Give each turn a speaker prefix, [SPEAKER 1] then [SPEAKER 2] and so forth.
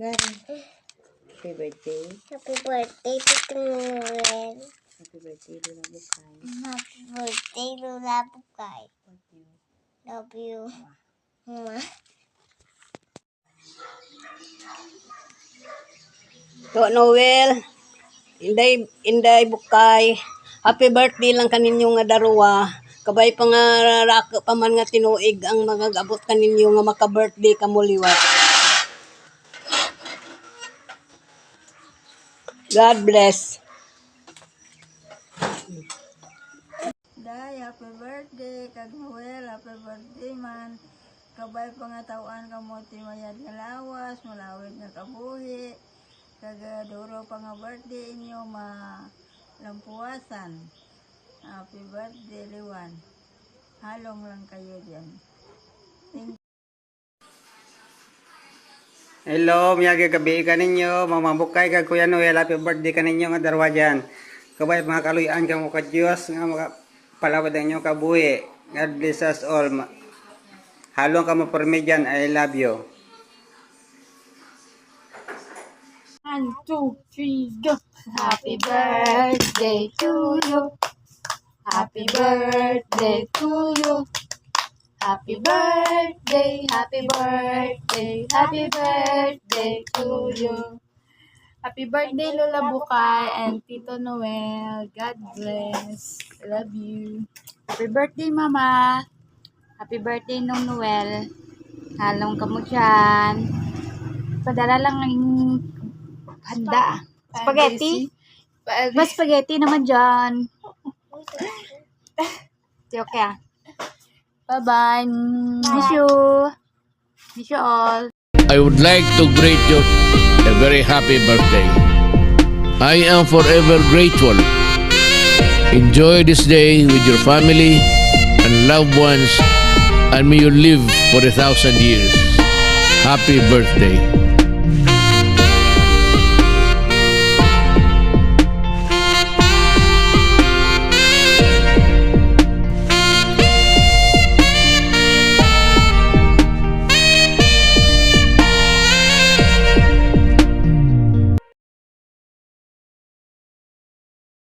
[SPEAKER 1] Happy birthday.
[SPEAKER 2] Happy birthday, Tito Noel.
[SPEAKER 1] Happy birthday, Lola Bukay.
[SPEAKER 2] Happy birthday, Lola Bukay. Love you. Mama.
[SPEAKER 3] To Noel, Inday Bukay. Happy birthday lang kaninyo nga daruwa. Kabay pa nga rako pa man nga tinuig ang magagabot kaninyo nga maka-birthday kamuliwat. God bless.
[SPEAKER 4] Day, happy birthday, kag Noel, happy birthday man. Kabay pangatawan ka mo timayad nga lawas, malawid nga kabuhi. Kag duro pa nga birthday inyo malampuasan. Happy birthday, Liwan. Halong lang kayo diyan.
[SPEAKER 5] Hello, miyagi gabi ka ninyo. Mama Bukay kag Kuya Noel, happy birthday ka ninyo nga darwa dyan. Kabay mga kaluyan ka mo ka Diyos nga makapalawad ang inyo kabuhi. God bless us all. Halong ka mo porme dyan. I love you.
[SPEAKER 6] 1, 2, 3, go! Happy birthday to you. Happy birthday to you. Happy birthday, happy birthday, happy birthday to you. Happy birthday, Lola Bukay and Tito Noel. God bless. I love you. Happy birthday, Mama. Happy birthday, Nong Noel. Halong ka mo dyan. Padala lang ang handa. Spaghetti? Mas spaghetti naman dyan. Okay ah. Bye-bye. Miss you. Miss you all.
[SPEAKER 7] I would like to greet you a very happy birthday. I am forever grateful. Enjoy this day with your family and loved ones, and may you live for 1,000 years. Happy birthday.